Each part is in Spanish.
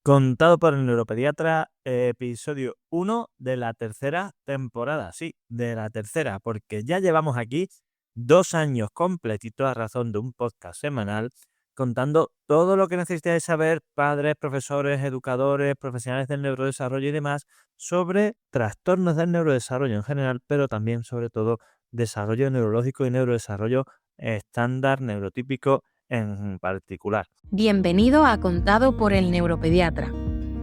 Contado por el neuropediatra, episodio 1 de la tercera temporada. Sí, de la tercera, porque ya llevamos aquí 2 años completitos a razón de un podcast semanal contando todo lo que necesitáis saber, padres, profesores, educadores, profesionales del neurodesarrollo y demás, sobre trastornos del neurodesarrollo en general, pero también, sobre todo, desarrollo neurológico y neurodesarrollo estándar neurotípico en particular. Bienvenido a Contado por el Neuropediatra,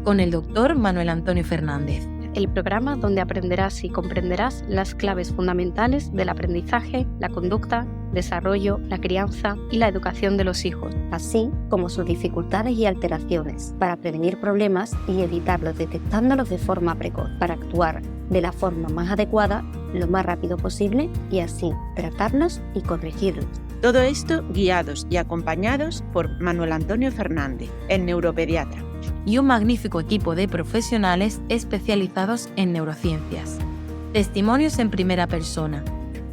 con el doctor Manuel Antonio Fernández. El programa donde aprenderás y comprenderás las claves fundamentales del aprendizaje, la conducta, desarrollo, la crianza y la educación de los hijos, así como sus dificultades y alteraciones, para prevenir problemas y evitarlos detectándolos de forma precoz, para actuar de la forma más adecuada, lo más rápido posible y así tratarlos y corregirlos. Todo esto guiados y acompañados por Manuel Antonio Fernández, el neuropediatra. Y un magnífico equipo de profesionales especializados en neurociencias. Testimonios en primera persona,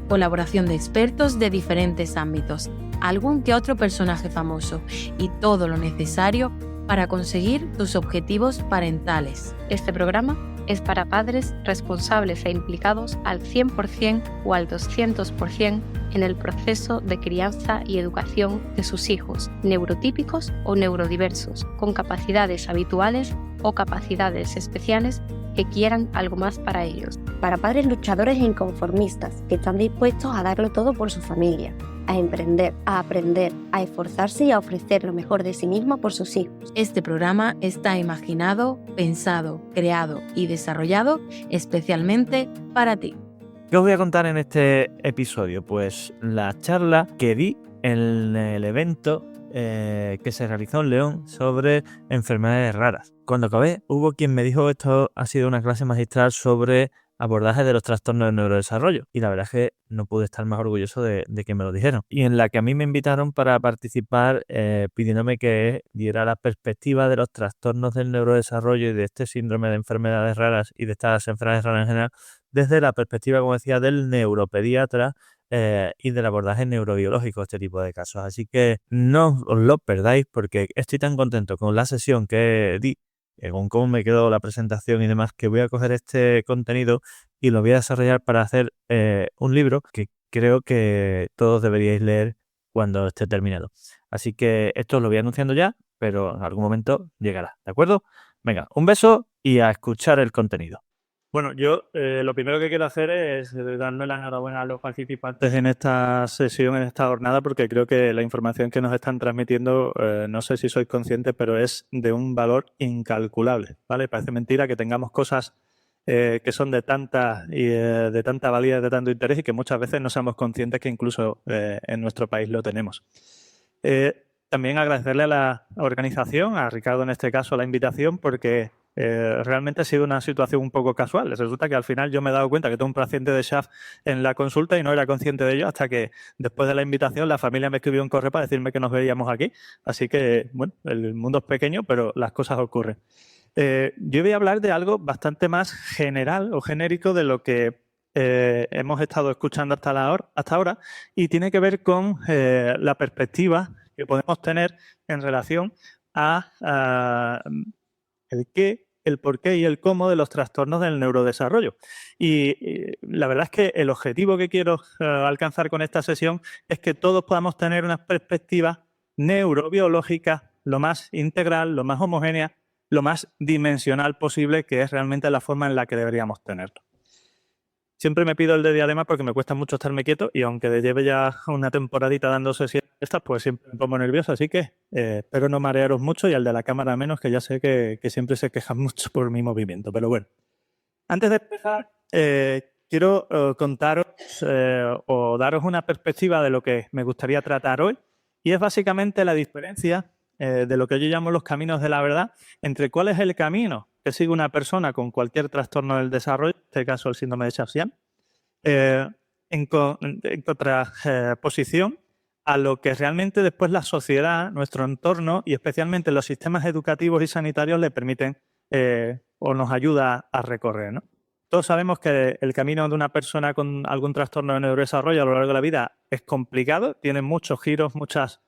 colaboración de expertos de diferentes ámbitos, algún que otro personaje famoso y todo lo necesario para conseguir tus objetivos parentales. Este programa es para padres responsables e implicados al 100% o al 200% en el proceso de crianza y educación de sus hijos, neurotípicos o neurodiversos, con capacidades habituales o capacidades especiales que quieran algo más para ellos. Para padres luchadores e inconformistas que están dispuestos a darlo todo por su familia, a emprender, a aprender, a esforzarse y a ofrecer lo mejor de sí mismo por sus hijos. Este programa está imaginado, pensado, creado y desarrollado especialmente para ti. ¿Qué os voy a contar en este episodio? Pues la charla que di en el evento que se realizó en León sobre enfermedades raras. Cuando acabé, hubo quien me dijo que esto ha sido una clase magistral sobre abordaje de los trastornos del neurodesarrollo, y la verdad es que no pude estar más orgulloso de que me lo dijeron, y en la que a mí me invitaron para participar pidiéndome que diera la perspectiva de los trastornos del neurodesarrollo y de este síndrome de enfermedades raras y de estas enfermedades raras en general desde la perspectiva, como decía, del neuropediatra y del abordaje neurobiológico de este tipo de casos. Así que no os lo perdáis, porque estoy tan contento con la sesión que di, con cómo me quedó la presentación y demás, que voy a coger este contenido y lo voy a desarrollar para hacer un libro que creo que todos deberíais leer cuando esté terminado. Así que esto lo voy anunciando ya, pero en algún momento llegará, ¿de acuerdo? Venga, un beso y a escuchar el contenido. Bueno, yo lo primero que quiero hacer es darle la enhorabuena a los participantes en esta sesión, en esta jornada, porque creo que la información que nos están transmitiendo, no sé si sois conscientes, pero es de un valor incalculable, ¿vale? Parece mentira que tengamos cosas que son de tanta valía, de tanto interés, y que muchas veces no seamos conscientes que incluso en nuestro país lo tenemos. También agradecerle a la organización, a Ricardo en este caso, la invitación, porque realmente ha sido una situación un poco casual. Resulta que al final yo me he dado cuenta que tengo un paciente de SHAF en la consulta y no era consciente de ello hasta que después de la invitación la familia me escribió un correo para decirme que nos veíamos aquí. Así que, bueno, el mundo es pequeño, pero las cosas ocurren. Yo voy a hablar de algo bastante más general o genérico de lo que hemos estado escuchando hasta ahora, y tiene que ver con la perspectiva que podemos tener en relación a el qué, el por qué y el cómo de los trastornos del neurodesarrollo. Y la verdad es que el objetivo que quiero alcanzar con esta sesión es que todos podamos tener una perspectiva neurobiológica lo más integral, lo más homogénea, lo más dimensional posible, que es realmente la forma en la que deberíamos tenerlo. Siempre me pido el de diadema porque me cuesta mucho estarme quieto, y aunque lleve ya una temporadita dando sesiones estas, pues siempre me pongo nervioso, así que espero no marearos mucho, y al de la cámara menos, que ya sé que siempre se quejan mucho por mi movimiento. Pero bueno, antes de empezar, quiero contaros o daros una perspectiva de lo que me gustaría tratar hoy, y es básicamente la diferencia de lo que yo llamo los caminos de la verdad, entre cuál es el camino que sigue una persona con cualquier trastorno del desarrollo, en este caso el síndrome de Schaaf-Yang, en contraposición a lo que realmente después la sociedad, nuestro entorno y especialmente los sistemas educativos y sanitarios le permiten o nos ayuda a recorrer, ¿no? Todos sabemos que el camino de una persona con algún trastorno de neurodesarrollo a lo largo de la vida es complicado, tiene muchos giros, muchas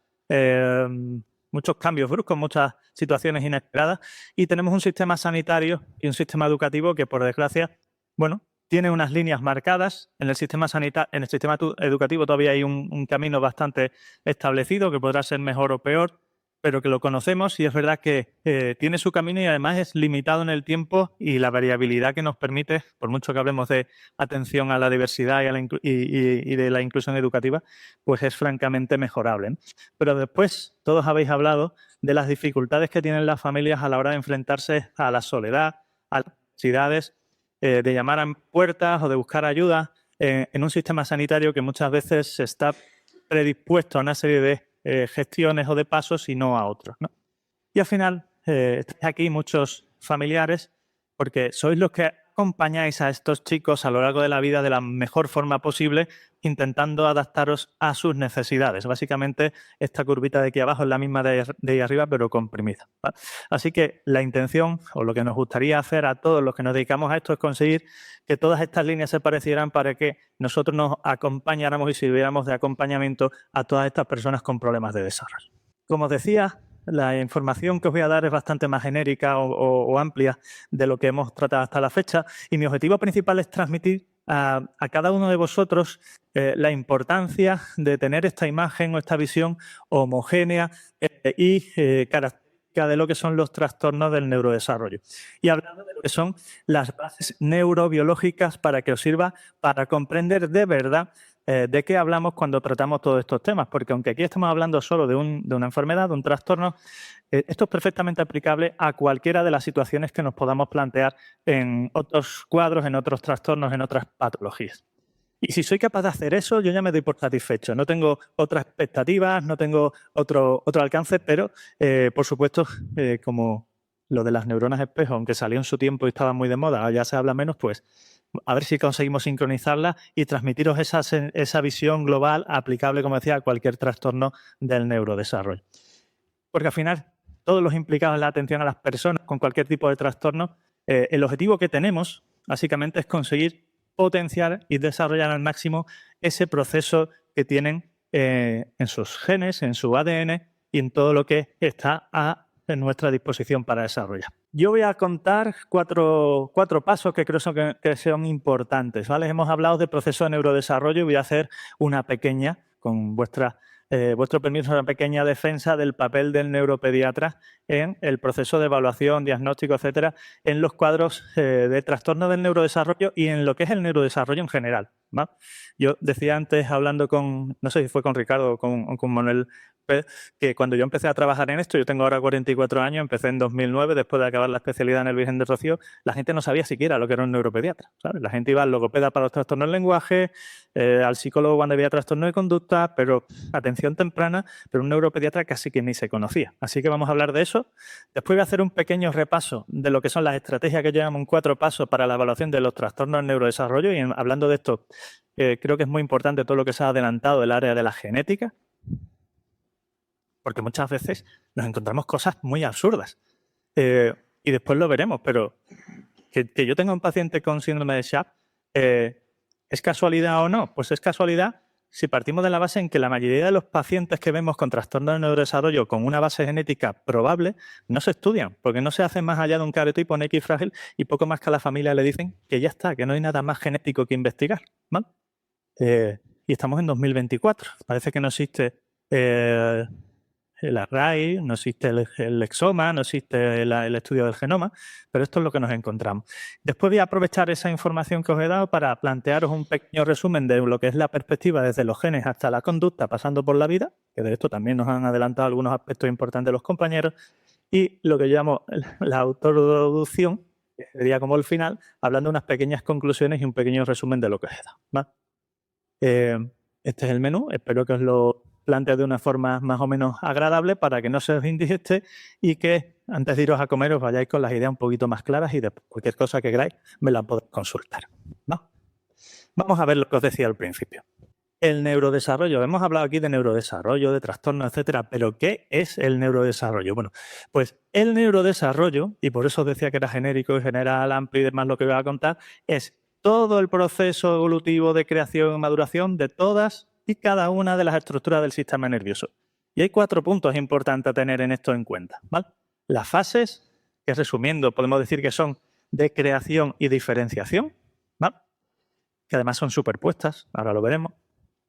muchos cambios bruscos, muchas situaciones inesperadas, y tenemos un sistema sanitario y un sistema educativo que, por desgracia, bueno, tiene unas líneas marcadas. En el sistema educativo todavía hay un camino bastante establecido que podrá ser mejor o peor, pero que lo conocemos y es verdad que tiene su camino y además es limitado en el tiempo, y la variabilidad que nos permite, por mucho que hablemos de atención a la diversidad y de la inclusión educativa, pues es francamente mejorable, ¿no? Pero después todos habéis hablado de las dificultades que tienen las familias a la hora de enfrentarse a la soledad, a las necesidades, de llamar a puertas o de buscar ayuda en un sistema sanitario que muchas veces está predispuesto a una serie de gestiones o de pasos y no a otros, ¿no? Y al final estáis aquí muchos familiares porque sois los que acompañáis a estos chicos a lo largo de la vida de la mejor forma posible, intentando adaptaros a sus necesidades. Básicamente, esta curvita de aquí abajo es la misma de ahí arriba, pero comprimida, ¿vale? Así que la intención, o lo que nos gustaría hacer a todos los que nos dedicamos a esto, es conseguir que todas estas líneas se parecieran para que nosotros nos acompañáramos y sirviéramos de acompañamiento a todas estas personas con problemas de desarrollo. Como os decía, la información que os voy a dar es bastante más genérica o amplia de lo que hemos tratado hasta la fecha, y mi objetivo principal es transmitir a cada uno de vosotros la importancia de tener esta imagen o esta visión homogénea y característica de lo que son los trastornos del neurodesarrollo. Y hablando de lo que son las bases neurobiológicas para que os sirva para comprender de verdad de qué hablamos cuando tratamos todos estos temas, porque aunque aquí estamos hablando solo de una enfermedad, de un trastorno, esto es perfectamente aplicable a cualquiera de las situaciones que nos podamos plantear en otros cuadros, en otros trastornos, en otras patologías. Y si soy capaz de hacer eso, yo ya me doy por satisfecho. No tengo otras expectativas, no tengo otro alcance, pero por supuesto, como lo de las neuronas espejo, aunque salió en su tiempo y estaba muy de moda, ya se habla menos, pues a ver si conseguimos sincronizarla y transmitiros esa visión global aplicable, como decía, a cualquier trastorno del neurodesarrollo. Porque al final, todos los implicados en la atención a las personas con cualquier tipo de trastorno, el objetivo que tenemos, básicamente, es conseguir potenciar y desarrollar al máximo ese proceso que tienen en sus genes, en su ADN y en todo lo que está en nuestra disposición para desarrollar. Yo voy a contar cuatro pasos que creo que son importantes, ¿vale? Hemos hablado de proceso de neurodesarrollo y voy a hacer una pequeña, con vuestro permiso, una pequeña defensa del papel del neuropediatra en el proceso de evaluación, diagnóstico, etcétera, en los cuadros de trastorno del neurodesarrollo y en lo que es el neurodesarrollo en general, ¿vale? Yo decía antes, hablando no sé si fue con Ricardo o con Manuel, que cuando yo empecé a trabajar en esto, yo tengo ahora 44 años, empecé en 2009, después de acabar la especialidad en el Virgen del Rocío, la gente no sabía siquiera lo que era un neuropediatra, ¿sabes? La gente iba al logopeda para los trastornos del lenguaje, al psicólogo cuando había trastorno de conducta, pero atención temprana, pero un neuropediatra casi que ni se conocía. Así que vamos a hablar de eso. Después voy a hacer un pequeño repaso de lo que son las estrategias que llevamos en 4 pasos para la evaluación de los trastornos del neurodesarrollo, y hablando de esto, creo que es muy importante todo lo que se ha adelantado del área de la genética, porque muchas veces nos encontramos cosas muy absurdas. Y después lo veremos, pero que yo tenga un paciente con síndrome de Schaap, ¿es casualidad o no? Pues es casualidad si partimos de la base en que la mayoría de los pacientes que vemos con trastornos de neurodesarrollo con una base genética probable no se estudian, porque no se hacen más allá de un cariotipo en X frágil y poco más que a la familia le dicen que ya está, que no hay nada más genético que investigar, ¿vale? Y estamos en 2024. Parece que no existe el array, no existe el exoma, no existe el estudio del genoma, pero esto es lo que nos encontramos. Después voy a aprovechar esa información que os he dado para plantearos un pequeño resumen de lo que es la perspectiva desde los genes hasta la conducta, pasando por la vida, que de esto también nos han adelantado algunos aspectos importantes los compañeros, y lo que llamo la autointroducción, que sería como el final, hablando de unas pequeñas conclusiones y un pequeño resumen de lo que os he dado, ¿vale? Este es el menú, espero que os lo planteo de una forma más o menos agradable para que no se os indigeste y que antes de iros a comer os vayáis con las ideas un poquito más claras y de cualquier cosa que queráis me la podéis consultar, ¿no? Vamos a ver lo que os decía al principio. El neurodesarrollo. Hemos hablado aquí de neurodesarrollo, de trastornos, etcétera, pero ¿qué es el neurodesarrollo? Bueno, pues el neurodesarrollo, y por eso os decía que era genérico y general, amplio y demás lo que voy a contar, es todo el proceso evolutivo de creación y maduración de todas y cada una de las estructuras del sistema nervioso. Y hay 4 puntos importantes a tener en esto en cuenta, ¿vale? Las fases, que resumiendo podemos decir que son de creación y diferenciación, ¿vale? Que además son superpuestas, ahora lo veremos.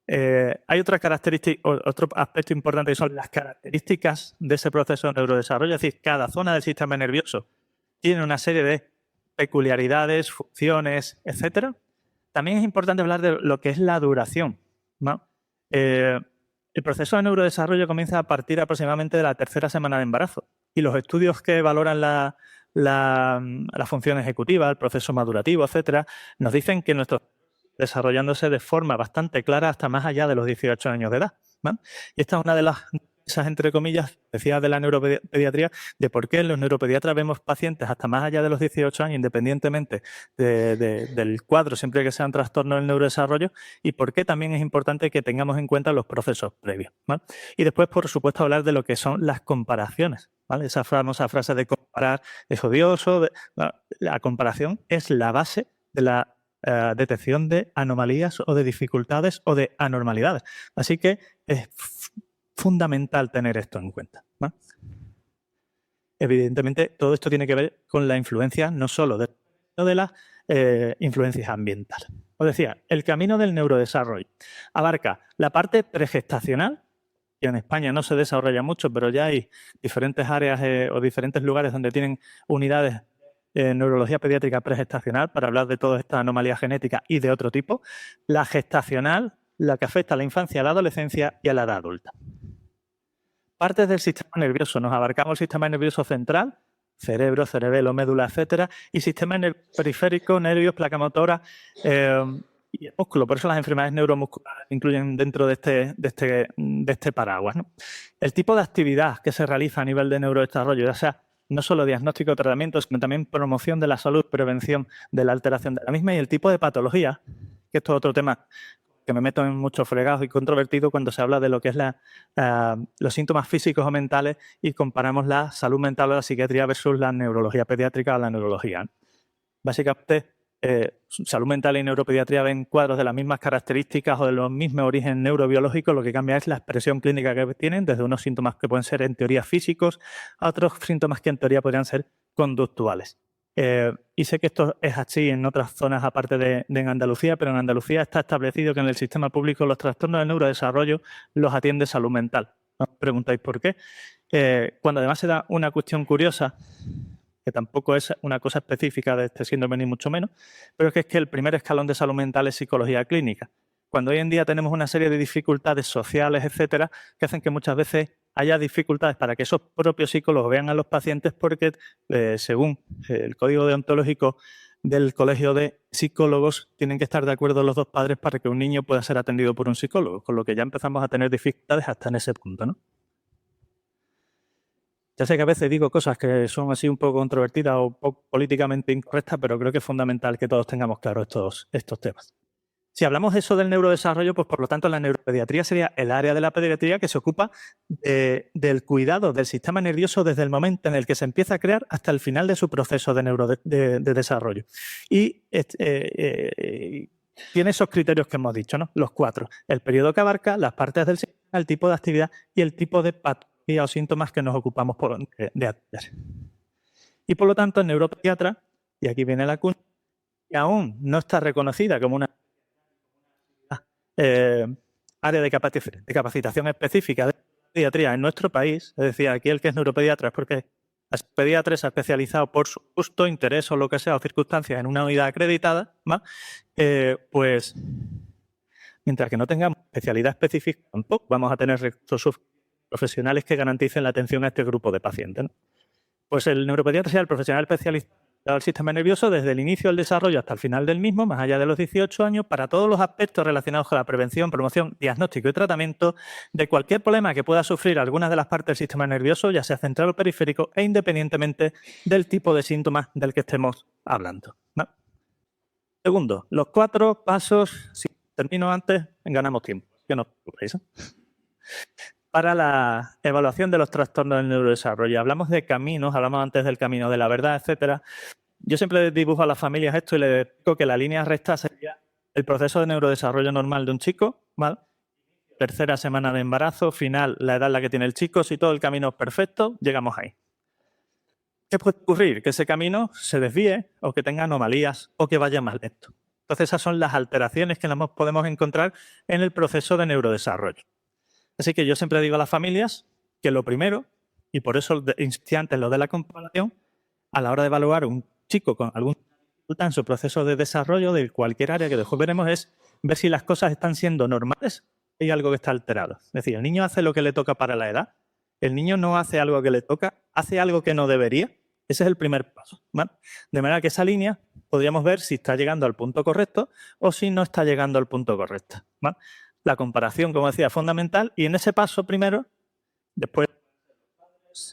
Hay otra característica, otro aspecto importante, que son las características de ese proceso de neurodesarrollo. Es decir, cada zona del sistema nervioso tiene una serie de peculiaridades, funciones, etcétera. También es importante hablar de lo que es la duración, ¿no? El proceso de neurodesarrollo comienza a partir aproximadamente de la 3ª semana de embarazo, y los estudios que valoran la función ejecutiva, el proceso madurativo, etcétera, nos dicen que nuestro desarrollándose de forma bastante clara hasta más allá de los 18 años de edad, ¿vale? Y esta es una de esas, entre comillas, decía de la neuropediatría, de por qué los neuropediatras vemos pacientes hasta más allá de los 18 años, independientemente del cuadro, siempre que sea un trastorno del neurodesarrollo, y por qué también es importante que tengamos en cuenta los procesos previos, ¿vale? Y después, por supuesto, hablar de lo que son las comparaciones, ¿vale? Esa famosa frase de comparar es odioso. La comparación es la base de la detección de anomalías o de dificultades o de anormalidades. Así que es fundamental tener esto en cuenta, ¿vale? Evidentemente, todo esto tiene que ver con la influencia no solo de las influencias ambientales. Os decía, el camino del neurodesarrollo abarca la parte pregestacional, que en España no se desarrolla mucho, pero ya hay diferentes áreas o diferentes lugares donde tienen unidades neurología pediátrica pregestacional para hablar de toda esta anomalía genética y de otro tipo. La gestacional, la que afecta a la infancia, a la adolescencia y a la edad adulta. Partes del sistema nervioso. Nos abarcamos el sistema nervioso central, cerebro, cerebelo, médula, etcétera, y sistema periférico, nervios, placa motora y el músculo. Por eso las enfermedades neuromusculares incluyen dentro de este paraguas, ¿no? El tipo de actividad que se realiza a nivel de neurodesarrollo, ya sea no solo diagnóstico o tratamiento, sino también promoción de la salud, prevención de la alteración de la misma, y el tipo de patología, que esto es otro tema que me meto en muchos fregados y controvertido cuando se habla de lo que es los síntomas físicos o mentales y comparamos la salud mental o la psiquiatría versus la neurología pediátrica o la neurología. Básicamente, salud mental y neuropediatría ven cuadros de las mismas características o de los mismos orígenes neurobiológicos, lo que cambia es la expresión clínica que tienen, desde unos síntomas que pueden ser en teoría físicos a otros síntomas que en teoría podrían ser conductuales. Y sé que esto es así en otras zonas aparte de en Andalucía, pero en Andalucía está establecido que en el sistema público los trastornos del neurodesarrollo los atiende salud mental. No os preguntáis por qué. Cuando además se da una cuestión curiosa, que tampoco es una cosa específica de este síndrome ni mucho menos, pero es que el primer escalón de salud mental es psicología clínica. Cuando hoy en día tenemos una serie de dificultades sociales, etcétera, que hacen que muchas veces haya dificultades para que esos propios psicólogos vean a los pacientes porque, según el código deontológico del Colegio de Psicólogos, tienen que estar de acuerdo los dos padres para que un niño pueda ser atendido por un psicólogo, con lo que ya empezamos a tener dificultades hasta en ese punto, ¿no? Ya sé que a veces digo cosas que son así un poco controvertidas o políticamente incorrectas, pero creo que es fundamental que todos tengamos claro estos temas. Si hablamos de eso del neurodesarrollo, pues por lo tanto la neuropediatría sería el área de la pediatría que se ocupa del cuidado del sistema nervioso desde el momento en el que se empieza a crear hasta el final de su proceso de desarrollo. Y tiene esos criterios que hemos dicho, ¿no? Los 4. El periodo que abarca, las partes del sistema, el tipo de actividad y el tipo de patología o síntomas que nos ocupamos de atender. Y por lo tanto, el neuropediatra, y aquí viene la cuña, que aún no está reconocida como una área de capacitación específica de pediatría en nuestro país, es decir, aquí el que es neuropediatra es porque el pediatra se ha especializado por su gusto, interés o lo que sea, o circunstancias en una unidad acreditada, ¿no? Pues mientras que no tengamos especialidad específica, tampoco vamos a tener recursos profesionales que garanticen la atención a este grupo de pacientes, ¿no? Pues el neuropediatra sea el profesional especializado del sistema nervioso desde el inicio del desarrollo hasta el final del mismo, más allá de los 18 años, para todos los aspectos relacionados con la prevención, promoción, diagnóstico y tratamiento de cualquier problema que pueda sufrir alguna de las partes del sistema nervioso, ya sea central o periférico, e independientemente del tipo de síntomas del que estemos hablando, ¿no? Segundo, los 4 pasos, si termino antes, ganamos tiempo, que no os preocupéis, ¿eh? Para la evaluación de los trastornos del neurodesarrollo. Hablamos de caminos, hablamos antes del camino de la verdad, etcétera. Yo siempre dibujo a las familias esto y les digo que la línea recta sería el proceso de neurodesarrollo normal de un chico, ¿vale? tercera semana de embarazo, final, la edad en la que tiene el chico, si todo el camino es perfecto, llegamos ahí. ¿Qué puede ocurrir? Que ese camino se desvíe o que tenga anomalías o que vaya más lento. Entonces esas son las alteraciones que podemos encontrar en el proceso de neurodesarrollo. Así que yo siempre digo a las familias que lo primero, y por eso insistí antes lo de la comparación, a la hora de evaluar un chico con alguna dificultad en su proceso de desarrollo de cualquier área que después veremos es ver si las cosas están siendo normales o hay algo que está alterado. Es decir, el niño hace lo que le toca para la edad, el niño no hace algo que le toca, hace algo que no debería. Ese es el primer paso, ¿vale? De manera que esa línea podríamos ver si está llegando al punto correcto o si no está llegando al punto correcto, ¿vale? La comparación, como decía, es fundamental y en ese paso primero, después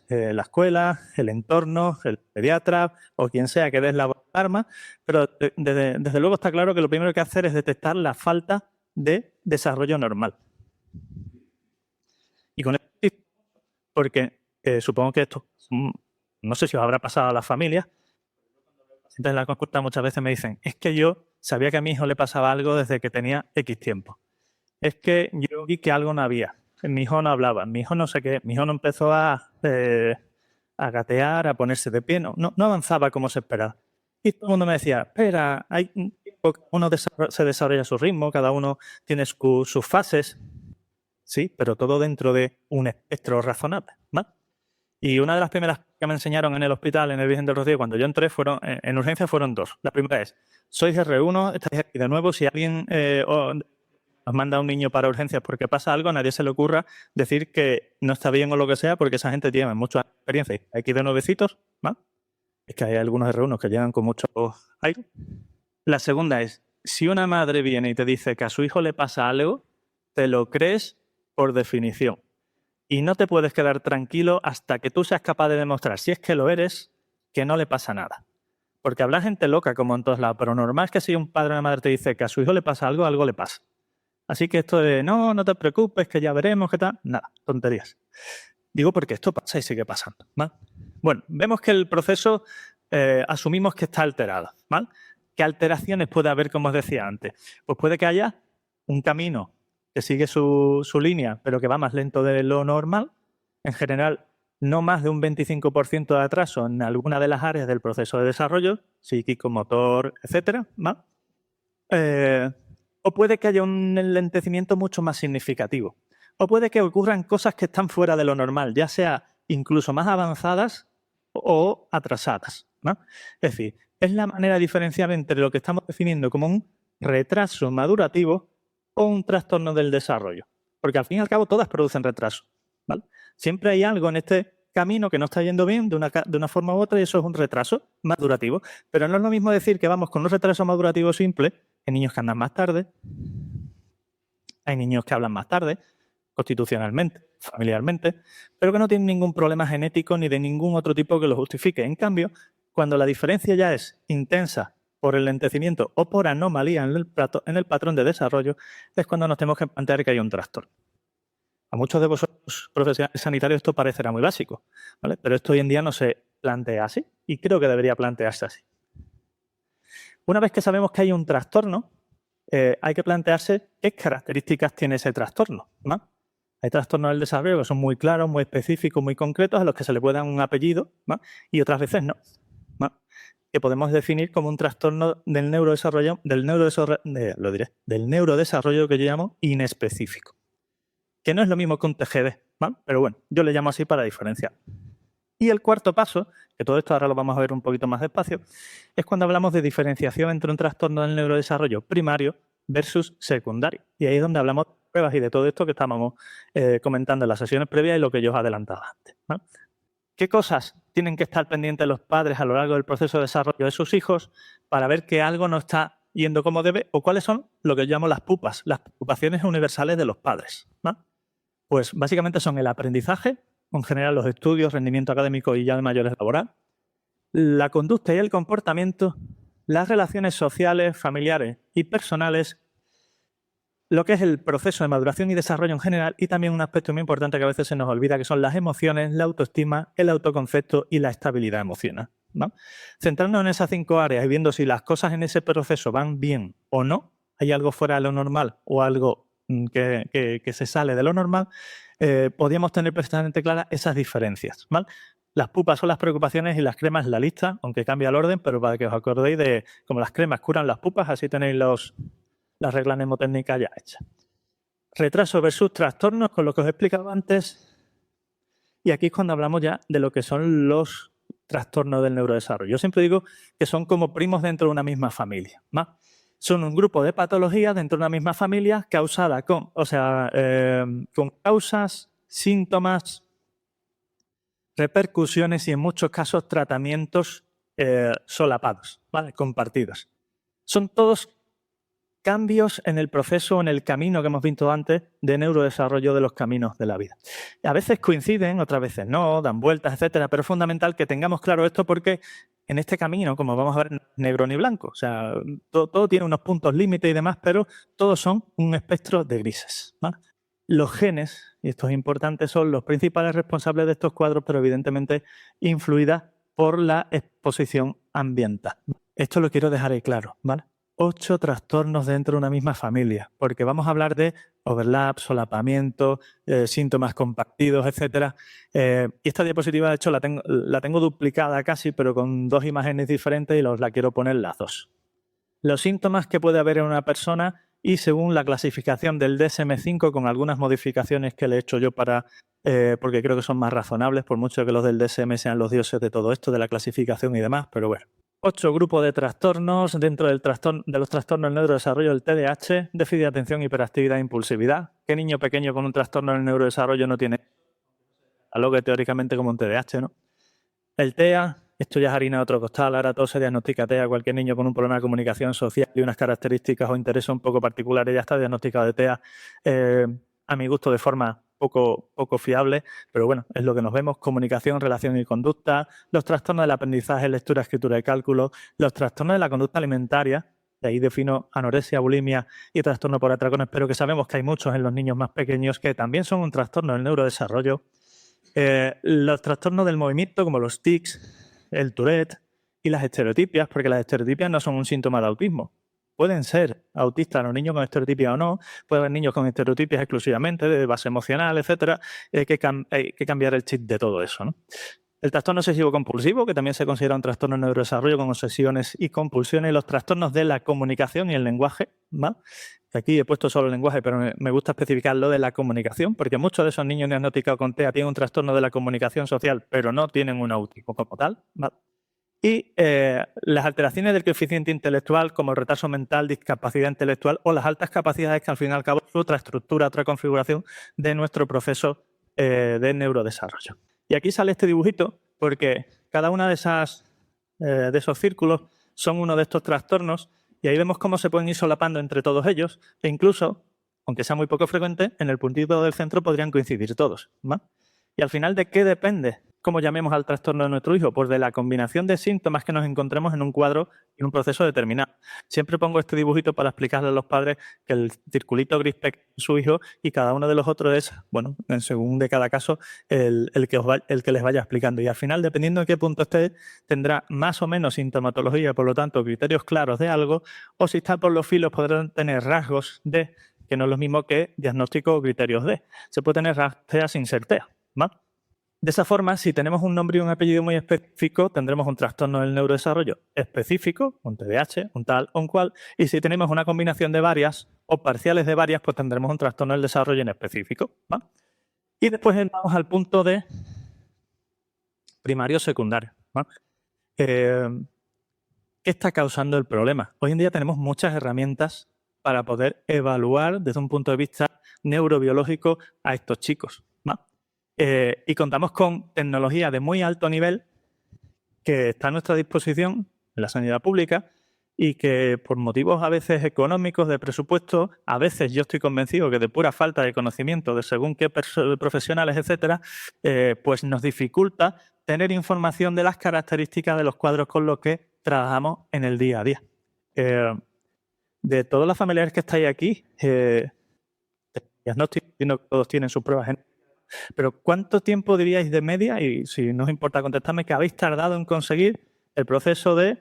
la escuela, el entorno, el pediatra o quien sea que dé la alarma, pero desde luego está claro que lo primero que hay que hacer es detectar la falta de desarrollo normal. Y con esto, porque supongo que esto, no sé si os habrá pasado a las familias, en la consulta muchas veces me dicen, es que yo sabía que a mi hijo le pasaba algo desde que tenía X tiempo. Es que yo vi que algo no había. Mi hijo no hablaba, mi hijo no sé qué, mi hijo no empezó a gatear, a ponerse de pie, no avanzaba como se esperaba. Y todo el mundo me decía, espera, hay un tiempo, cada uno se desarrolla a su ritmo, cada uno tiene sus fases, sí, pero todo dentro de un espectro razonable, ¿vale? Y una de las primeras que me enseñaron en el hospital, en el Virgen del Rocío, cuando yo entré, en urgencia fueron dos. La primera es, sois R1, estáis aquí de nuevo, si alguien os manda a un niño para urgencias porque pasa algo, a nadie se le ocurra decir que no está bien o lo que sea, porque esa gente tiene mucha experiencia. Aquí de nuevecitos, ¿vale? Es que hay algunos R1 que llegan con mucho aire. La segunda es, si una madre viene y te dice que a su hijo le pasa algo, te lo crees por definición. Y no te puedes quedar tranquilo hasta que tú seas capaz de demostrar, si es que lo eres, que no le pasa nada. Porque habrá gente loca como en todos lados, pero normal es que si un padre o una madre te dice que a su hijo le pasa algo, algo le pasa. Así que esto de, no te preocupes, que ya veremos, qué tal, nada, tonterías. Digo porque esto pasa y sigue pasando, ¿vale? Bueno, vemos que el proceso asumimos que está alterado, ¿vale? ¿Qué alteraciones puede haber, como os decía antes? Pues puede que haya un camino que sigue su línea, pero que va más lento de lo normal. En general, no más de un 25% de atraso en alguna de las áreas del proceso de desarrollo, psíquico, motor, etcétera, ¿vale? O puede que haya un enlentecimiento mucho más significativo. O puede que ocurran cosas que están fuera de lo normal, ya sea incluso más avanzadas o atrasadas, ¿no? Es decir, es la manera de diferenciar entre lo que estamos definiendo como un retraso madurativo o un trastorno del desarrollo. Porque al fin y al cabo todas producen retraso, ¿vale? Siempre hay algo en este camino que no está yendo bien de una forma u otra y eso es un retraso madurativo. Pero no es lo mismo decir que vamos con un retraso madurativo simple. Hay niños que andan más tarde, hay niños que hablan más tarde, constitucionalmente, familiarmente, pero que no tienen ningún problema genético ni de ningún otro tipo que lo justifique. En cambio, cuando la diferencia ya es intensa por el lentecimiento o por anomalía en el patrón de desarrollo, es cuando nos tenemos que plantear que hay un trastorno. A muchos de vosotros, profesionales sanitarios, esto parecerá muy básico, ¿vale? Pero esto hoy en día no se plantea así y creo que debería plantearse así. Una vez que sabemos que hay un trastorno, hay que plantearse qué características tiene ese trastorno, ¿no? Hay trastornos del desarrollo que son muy claros, muy específicos, muy concretos, a los que se le puede dar un apellido, ¿no? Y otras veces no, ¿no? Que podemos definir como un trastorno del neurodesarrollo, del neurodesarrollo que yo llamo inespecífico. Que no es lo mismo que un TGD, ¿vale? Pero bueno, yo le llamo así para diferenciar. Y el cuarto paso, que todo esto ahora lo vamos a ver un poquito más despacio, es cuando hablamos de diferenciación entre un trastorno del neurodesarrollo primario versus secundario. Y ahí es donde hablamos de pruebas y de todo esto que estábamos comentando en las sesiones previas y lo que yo os adelantaba antes, ¿vale? ¿Qué cosas tienen que estar pendientes los padres a lo largo del proceso de desarrollo de sus hijos para ver que algo no está yendo como debe? ¿O cuáles son lo que yo llamo las PUPAs, las preocupaciones universales de los padres, ¿vale? Pues básicamente son el aprendizaje, en general los estudios, rendimiento académico y ya de mayores laboral, la conducta y el comportamiento, las relaciones sociales, familiares y personales, lo que es el proceso de maduración y desarrollo en general y también un aspecto muy importante que a veces se nos olvida, que son las emociones, la autoestima, el autoconcepto y la estabilidad emocional, ¿no? Centrarnos en esas 5 áreas y viendo si las cosas en ese proceso van bien o no, hay algo fuera de lo normal o algo que se sale de lo normal, podíamos tener perfectamente claras esas diferencias, ¿vale? Las pupas son las preocupaciones y las cremas la lista, aunque cambia el orden, pero para que os acordéis de cómo las cremas curan las pupas, así tenéis las reglas mnemotécnicas ya hechas. Retraso versus trastornos, con lo que os he explicado antes. Y aquí es cuando hablamos ya de lo que son los trastornos del neurodesarrollo. Yo siempre digo que son como primos dentro de una misma familia, ¿vale? Son un grupo de patologías dentro de una misma familia causada con causas, síntomas, repercusiones y en muchos casos tratamientos solapados, ¿vale? Compartidos. Son todos cambios en el proceso, en el camino que hemos visto antes de neurodesarrollo de los caminos de la vida. A veces coinciden, otras veces no, dan vueltas, etcétera, pero es fundamental que tengamos claro esto porque en este camino, como vamos a ver, no es negro ni blanco. O sea, todo tiene unos puntos límite y demás, pero todos son un espectro de grises, ¿vale? Los genes, y esto es importante, son los principales responsables de estos cuadros, pero evidentemente influidas por la exposición ambiental. Esto lo quiero dejar ahí claro, ¿vale? 8 trastornos dentro de una misma familia, porque vamos a hablar de overlap, solapamiento, síntomas compartidos, etcétera. Y esta diapositiva, de hecho, la tengo duplicada casi, pero con 2 imágenes diferentes y la quiero poner las 2. Los síntomas que puede haber en una persona y según la clasificación del DSM-5, con algunas modificaciones que le he hecho yo porque creo que son más razonables, por mucho que los del DSM sean los dioses de todo esto, de la clasificación y demás, pero bueno. 8 grupos de trastornos dentro de los trastornos del neurodesarrollo del TDAH, déficit de atención, hiperactividad e impulsividad. ¿Qué niño pequeño con un trastorno del neurodesarrollo no tiene algo que teóricamente como un TDAH, ¿no? El TEA, esto ya es harina de otro costal, ahora todo se diagnostica TEA. Cualquier niño con un problema de comunicación social y unas características o intereses un poco particulares ya está diagnosticado de TEA, a mi gusto de forma poco fiable, pero bueno, es lo que nos vemos: comunicación, relación y conducta, los trastornos del aprendizaje, lectura, escritura y cálculo, los trastornos de la conducta alimentaria, de ahí defino anorexia, bulimia y trastorno por atracones, pero que sabemos que hay muchos en los niños más pequeños que también son un trastorno del neurodesarrollo, los trastornos del movimiento como los tics, el Tourette y las estereotipias, porque las estereotipias no son un síntoma de autismo. Pueden ser autistas los niños con estereotipia o no, puede haber niños con estereotipias exclusivamente de base emocional, etcétera. Hay que cambiar el chip de todo eso, ¿no? El trastorno obsesivo compulsivo, que también se considera un trastorno de neurodesarrollo con obsesiones y compulsiones, y los trastornos de la comunicación y el lenguaje, ¿vale? Aquí he puesto solo el lenguaje, pero me gusta especificar lo de la comunicación, porque muchos de esos niños diagnosticados con TEA tienen un trastorno de la comunicación social, pero no tienen un autismo como tal, ¿vale? Y las alteraciones del coeficiente intelectual, como el retraso mental, discapacidad intelectual o las altas capacidades, que al fin y al cabo es otra estructura, otra configuración de nuestro proceso de neurodesarrollo. Y aquí sale este dibujito porque cada una de esos círculos son uno de estos trastornos y ahí vemos cómo se pueden ir solapando entre todos ellos e incluso, aunque sea muy poco frecuente, en el puntito del centro podrían coincidir todos, ¿vale? Y al final, ¿de qué depende cómo llamemos al trastorno de nuestro hijo? Pues de la combinación de síntomas que nos encontremos en un cuadro y en un proceso determinado. Siempre pongo este dibujito para explicarle a los padres que el circulito gris pequeño es su hijo y cada uno de los otros es, bueno, según de cada caso, el que les vaya explicando. Y al final, dependiendo de qué punto esté, tendrá más o menos sintomatología, por lo tanto, criterios claros de algo, o si está por los filos podrán tener rasgos de, que no es lo mismo que diagnóstico o criterios de. Se puede tener TEA sin ser TEA, ¿vale? De esa forma, si tenemos un nombre y un apellido muy específico, tendremos un trastorno del neurodesarrollo específico, un TDAH, un tal o un cual, y si tenemos una combinación de varias o parciales de varias, pues tendremos un trastorno del desarrollo en específico, ¿vale? Y después entramos al punto de primario o secundario, ¿vale? ¿Qué está causando el problema? Hoy en día tenemos muchas herramientas para poder evaluar desde un punto de vista neurobiológico a estos chicos, ¿vale? Y contamos con tecnología de muy alto nivel que está a nuestra disposición en la sanidad pública y que por motivos a veces económicos, de presupuesto, a veces yo estoy convencido que de pura falta de conocimiento de según qué profesionales, etcétera, pues nos dificulta tener información de las características de los cuadros con los que trabajamos en el día a día. De todos los familiares que estáis aquí, diagnóstico, todos tienen sus pruebas genéticas. Pero ¿cuánto tiempo diríais de media, y si no os importa contestarme, que habéis tardado en conseguir el proceso de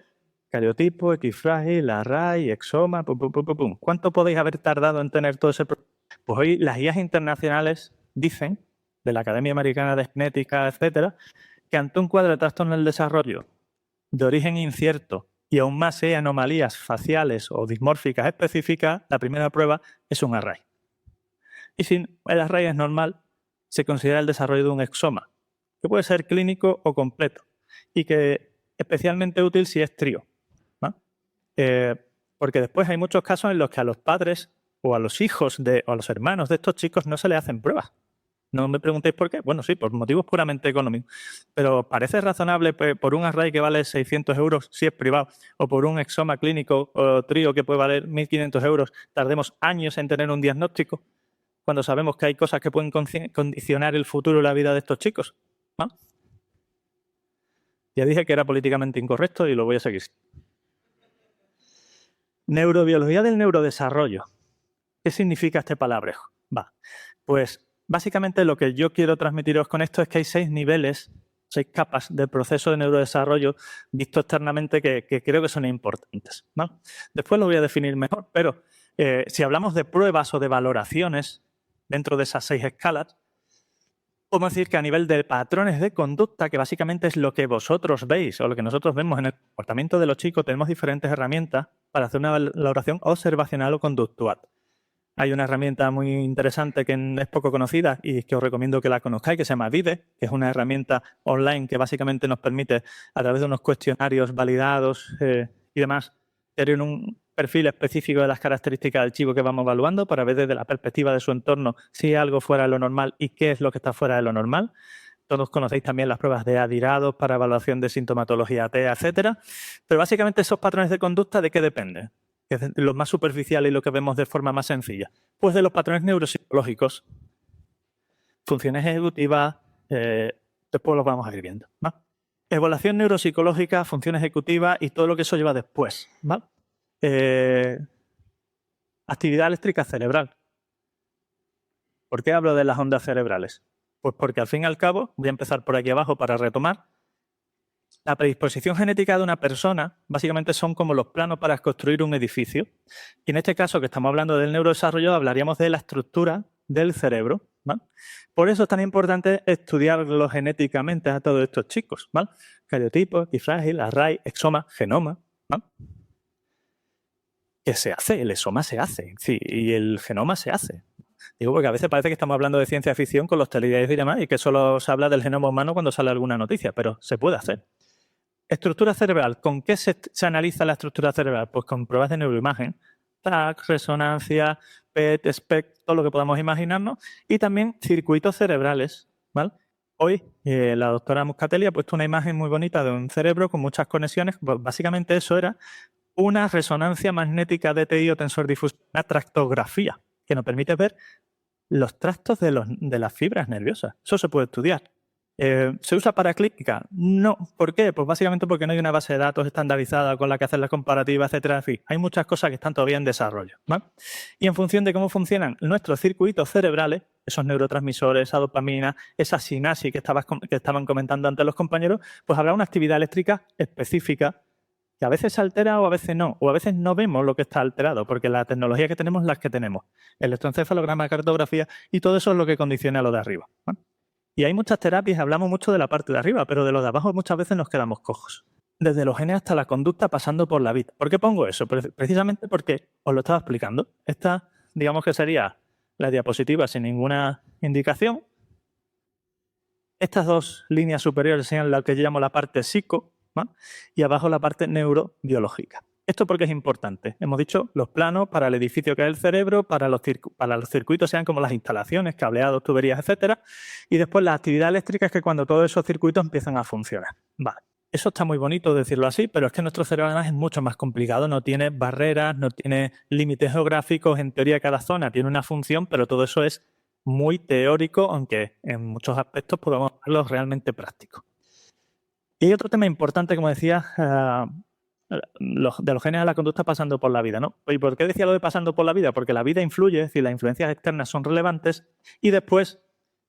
cariotipo, equifrágil, array, exoma, pum? ¿Cuánto podéis haber tardado en tener todo ese proceso? Pues hoy las guías internacionales dicen, de la Academia Americana de Genética, etcétera, que ante un cuadro de trastorno del desarrollo de origen incierto y aún más si hay anomalías faciales o dismórficas específicas, la primera prueba es un array. Y si el array es normal, se considera el desarrollo de un exoma, que puede ser clínico o completo, y que es especialmente útil si es trío, ¿no? Porque después hay muchos casos en los que a los padres o a los hijos o a los hermanos de estos chicos no se les hacen pruebas. No me preguntéis por qué. Bueno, sí, por motivos puramente económicos. Pero parece razonable por un array que vale 600 euros si es privado o por un exoma clínico o trío que puede valer 1.500 euros, tardemos años en tener un diagnóstico cuando sabemos que hay cosas que pueden condicionar el futuro y la vida de estos chicos, ¿no? Ya dije que era políticamente incorrecto y lo voy a seguir. Neurobiología del neurodesarrollo. ¿Qué significa este palabrejo? Pues básicamente lo que yo quiero transmitiros con esto es que hay 6 niveles, 6 capas del proceso de neurodesarrollo visto externamente que creo que son importantes, ¿no? Después lo voy a definir mejor, pero si hablamos de pruebas o de valoraciones dentro de esas 6 escalas, podemos decir que a nivel de patrones de conducta, que básicamente es lo que vosotros veis o lo que nosotros vemos en el comportamiento de los chicos, tenemos diferentes herramientas para hacer una valoración observacional o conductual. Hay una herramienta muy interesante que es poco conocida y que os recomiendo que la conozcáis, que se llama VIDE, que es una herramienta online que básicamente nos permite, a través de unos cuestionarios validados y demás, tener un perfil específico de las características del chico que vamos evaluando para ver desde la perspectiva de su entorno si hay algo fuera de lo normal y qué es lo que está fuera de lo normal. Todos conocéis también las pruebas de adirados para evaluación de sintomatología TEA, etcétera. Pero básicamente esos patrones de conducta, ¿de qué dependen? Que es lo más superficial y lo que vemos de forma más sencilla. Pues de los patrones neuropsicológicos. Funciones ejecutivas, después los vamos a ir viendo, ¿vale? Evaluación neuropsicológica, función ejecutiva y todo lo que eso lleva después, ¿vale? Actividad eléctrica cerebral. ¿Por qué hablo de las ondas cerebrales? Pues porque al fin y al cabo, voy a empezar por aquí abajo para retomar, la predisposición genética de una persona básicamente son como los planos para construir un edificio. Y en este caso, que estamos hablando del neurodesarrollo, hablaríamos de la estructura del cerebro, ¿vale? Por eso es tan importante estudiarlo genéticamente a todos estos chicos, ¿vale? Cariotipo, X-frágil, array, exoma, genoma, ¿vale? ¿Qué se hace? El exoma se hace, sí, y el genoma se hace. Digo porque a veces parece que estamos hablando de ciencia ficción con los telediarios y demás y que solo se habla del genoma humano cuando sale alguna noticia, pero se puede hacer. Estructura cerebral. ¿Con qué se analiza la estructura cerebral? Pues con pruebas de neuroimagen, TAC, resonancia, PET, SPECT, todo lo que podamos imaginarnos, y también circuitos cerebrales, ¿vale? Hoy la doctora Muscatelli ha puesto una imagen muy bonita de un cerebro con muchas conexiones. Pues básicamente eso era una resonancia magnética DTI o tensor difuso, una tractografía, que nos permite ver los tractos de las fibras nerviosas. Eso se puede estudiar. ¿Se usa para clínica? No. ¿Por qué? Pues básicamente porque no hay una base de datos estandarizada con la que hacer las comparativas, etcétera. En fin, hay muchas cosas que están todavía en desarrollo, ¿vale? Y en función de cómo funcionan nuestros circuitos cerebrales, esos neurotransmisores, esa dopamina, esa sinapsis que estaban comentando antes los compañeros, pues habrá una actividad eléctrica específica que a veces se altera o a veces no, o a veces no vemos lo que está alterado, porque la tecnología que tenemos es la que tenemos. Electroencefalograma, cartografía, y todo eso es lo que condiciona lo de arriba, ¿vale? Y hay muchas terapias, hablamos mucho de la parte de arriba, pero de lo de abajo muchas veces nos quedamos cojos. Desde los genes hasta la conducta, pasando por la vida. ¿Por qué pongo eso? Precisamente porque os lo estaba explicando. Esta, digamos que sería la diapositiva sin ninguna indicación. Estas dos líneas superiores serían lo que yo llamo la parte psico, ¿vale? Y abajo la parte neurobiológica. ¿Esto por qué es importante? Hemos dicho los planos para el edificio que es el cerebro, para los circuitos sean como las instalaciones, cableados, tuberías, etcétera. Y después las actividades eléctricas, que cuando todos esos circuitos empiezan a funcionar. Vale. Eso está muy bonito decirlo así, pero es que nuestro cerebro además es mucho más complicado. No tiene barreras, no tiene límites geográficos. En teoría cada zona tiene una función, pero todo eso es muy teórico, aunque en muchos aspectos podemos verlo realmente práctico. Y hay otro tema importante, como decía, de los genes a la conducta pasando por la vida, ¿no? ¿Y por qué decía lo de pasando por la vida? Porque la vida influye, es decir, las influencias externas son relevantes y después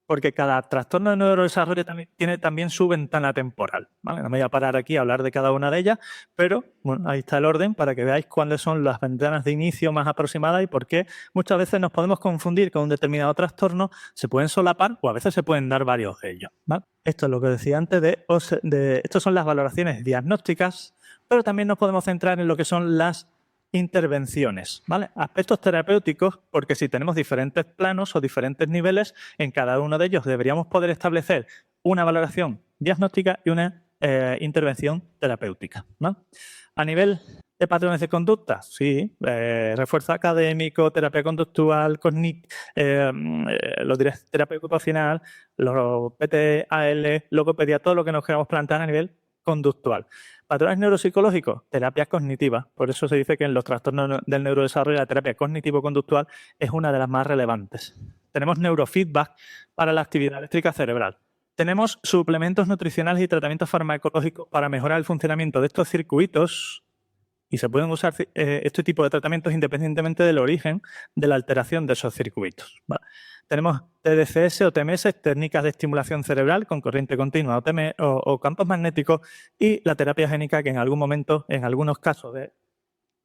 porque cada trastorno de neurodesarrollo tiene también su ventana temporal, ¿vale? No me voy a parar aquí a hablar de cada una de ellas, pero bueno, ahí está el orden para que veáis cuáles son las ventanas de inicio más aproximadas y por qué muchas veces nos podemos confundir con un determinado trastorno, se pueden solapar o a veces se pueden dar varios de ellos, ¿vale? Esto es lo que decía antes estas son las valoraciones diagnósticas, pero también nos podemos centrar en lo que son las intervenciones, ¿vale? Aspectos terapéuticos, porque si tenemos diferentes planos o diferentes niveles, en cada uno de ellos deberíamos poder establecer una valoración diagnóstica y una intervención terapéutica, ¿no? A nivel de patrones de conducta, sí, refuerzo académico, terapia conductual, terapia ocupacional, los PTAL, logopedia, todo lo que nos queramos plantear a nivel conductual. Patrones neuropsicológicos, terapia cognitiva. Por eso se dice que en los trastornos del neurodesarrollo la terapia cognitivo-conductual es una de las más relevantes. Tenemos neurofeedback para la actividad eléctrica cerebral. Tenemos suplementos nutricionales y tratamientos farmacológicos para mejorar el funcionamiento de estos circuitos y se pueden usar este tipo de tratamientos independientemente del origen de la alteración de esos circuitos, ¿vale? Tenemos TDCS o TMS, técnicas de estimulación cerebral con corriente continua o campos magnéticos, y la terapia génica, que en algún momento, en algunos casos de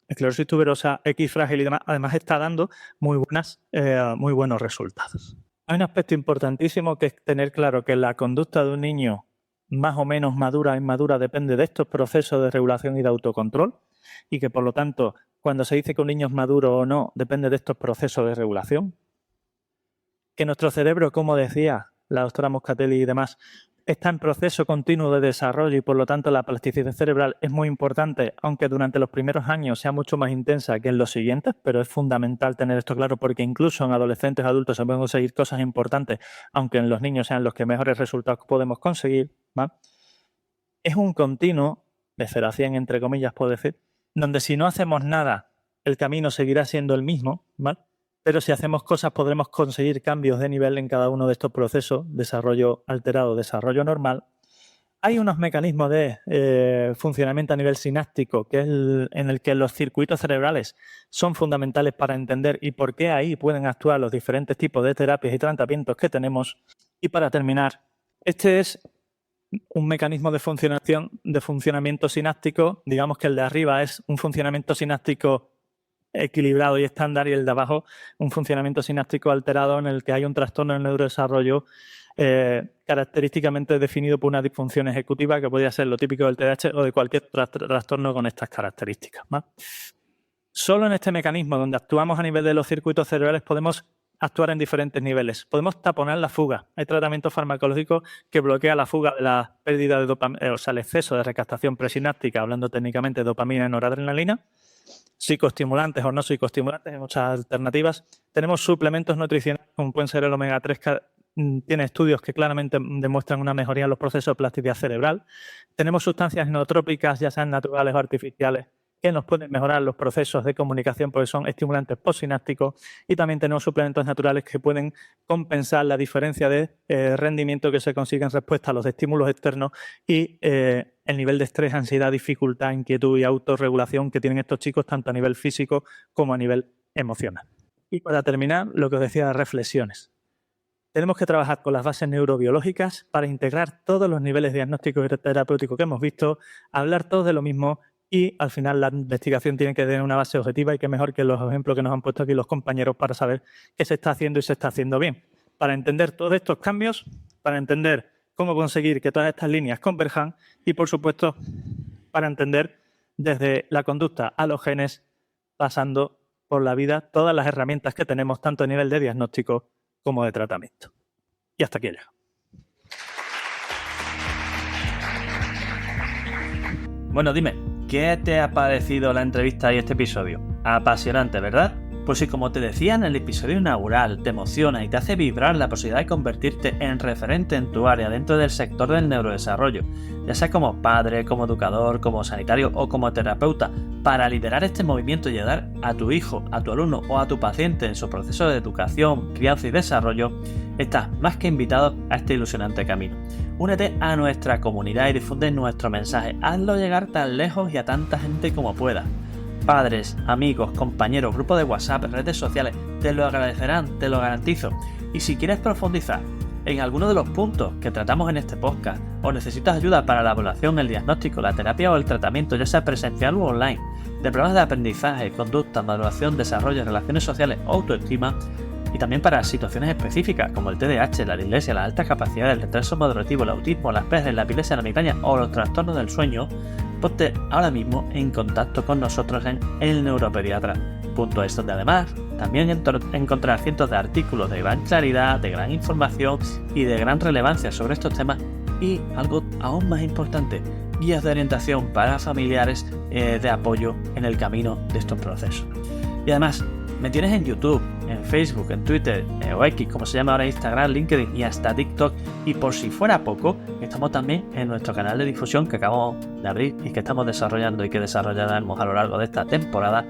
esclerosis tuberosa, X frágil y demás, además está dando muy buenos resultados. Hay un aspecto importantísimo que es tener claro que la conducta de un niño más o menos madura o inmadura depende de estos procesos de regulación y de autocontrol, y que por lo tanto, cuando se dice que un niño es maduro o no, depende de estos procesos de regulación. Que nuestro cerebro, como decía la doctora Moscatelli y demás, está en proceso continuo de desarrollo y por lo tanto la plasticidad cerebral es muy importante, aunque durante los primeros años sea mucho más intensa que en los siguientes, pero es fundamental tener esto claro porque incluso en adolescentes adultos se pueden conseguir cosas importantes, aunque en los niños sean los que mejores resultados podemos conseguir, ¿vale? Es un continuo, de 0 a 100 entre comillas puedo decir, donde si no hacemos nada el camino seguirá siendo el mismo, ¿vale? Pero si hacemos cosas podremos conseguir cambios de nivel en cada uno de estos procesos, desarrollo alterado, desarrollo normal. Hay unos mecanismos de funcionamiento a nivel sináptico en el que los circuitos cerebrales son fundamentales para entender y por qué ahí pueden actuar los diferentes tipos de terapias y tratamientos que tenemos. Y para terminar, este es un mecanismo de funcionamiento sináptico, digamos que el de arriba es un funcionamiento sináptico equilibrado y estándar y el de abajo un funcionamiento sináptico alterado en el que hay un trastorno del neurodesarrollo característicamente definido por una disfunción ejecutiva que podría ser lo típico del TDAH o de cualquier trastorno con estas características, ¿no? Solo en este mecanismo donde actuamos a nivel de los circuitos cerebrales podemos actuar en diferentes niveles. Podemos taponar la fuga. Hay tratamientos farmacológicos que bloquean la fuga de la pérdida de dopamina, o sea, el exceso de recaptación presináptica, hablando técnicamente de dopamina y noradrenalina. Psicoestimulantes o no psicoestimulantes, hay muchas alternativas. Tenemos suplementos nutricionales, como pueden ser el omega 3, que tiene estudios que claramente demuestran una mejoría en los procesos de plasticidad cerebral. Tenemos sustancias nootrópicas, ya sean naturales o artificiales, que nos pueden mejorar los procesos de comunicación porque son estimulantes postsinápticos, y también tenemos suplementos naturales que pueden compensar la diferencia de rendimiento que se consigue en respuesta a los estímulos externos y el nivel de estrés, ansiedad, dificultad, inquietud y autorregulación que tienen estos chicos tanto a nivel físico como a nivel emocional. Y para terminar, lo que os decía de reflexiones. Tenemos que trabajar con las bases neurobiológicas para integrar todos los niveles diagnósticos y terapéuticos que hemos visto, hablar todos de lo mismo. Y al final la investigación tiene que tener una base objetiva y qué mejor que los ejemplos que nos han puesto aquí los compañeros para saber qué se está haciendo y se está haciendo bien. Para entender todos estos cambios, para entender cómo conseguir que todas estas líneas converjan y, por supuesto, para entender desde la conducta a los genes, pasando por la vida, todas las herramientas que tenemos, tanto a nivel de diagnóstico como de tratamiento. Y hasta aquí llega. Bueno, dime, ¿qué te ha parecido la entrevista y este episodio? Apasionante, ¿verdad? Pues si, como te decía en el episodio inaugural, te emociona y te hace vibrar la posibilidad de convertirte en referente en tu área dentro del sector del neurodesarrollo, ya sea como padre, como educador, como sanitario o como terapeuta, para liderar este movimiento y ayudar a tu hijo, a tu alumno o a tu paciente en su proceso de educación, crianza y desarrollo, estás más que invitado a este ilusionante camino. Únete a nuestra comunidad y difunde nuestro mensaje. Hazlo llegar tan lejos y a tanta gente como puedas. Padres, amigos, compañeros, grupos de WhatsApp, redes sociales, te lo agradecerán, te lo garantizo. Y si quieres profundizar en alguno de los puntos que tratamos en este podcast, o necesitas ayuda para la evaluación, el diagnóstico, la terapia o el tratamiento, ya sea presencial o online, de problemas de aprendizaje, conducta, maduración, desarrollo, relaciones sociales o autoestima, y también para situaciones específicas como el TDAH, la dislexia, las altas capacidades, el retraso madurativo, el autismo, las PES, la epilepsia, la migraña o los trastornos del sueño, ponte ahora mismo en contacto con nosotros en elneuropediatra.es, donde además también encontrarás cientos de artículos de gran claridad, de gran información y de gran relevancia sobre estos temas, y algo aún más importante, guías de orientación para familiares de apoyo en el camino de estos procesos. Y además, me tienes en YouTube, en Facebook, en Twitter, o X, como se llama ahora, Instagram, LinkedIn y hasta TikTok. Y por si fuera poco, estamos también en nuestro canal de difusión que acabamos de abrir y que estamos desarrollando y que desarrollaremos a lo largo de esta temporada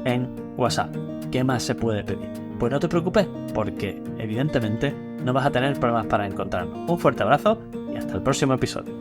en WhatsApp. ¿Qué más se puede pedir? Pues no te preocupes, porque evidentemente no vas a tener problemas para encontrarnos. Un fuerte abrazo y hasta el próximo episodio.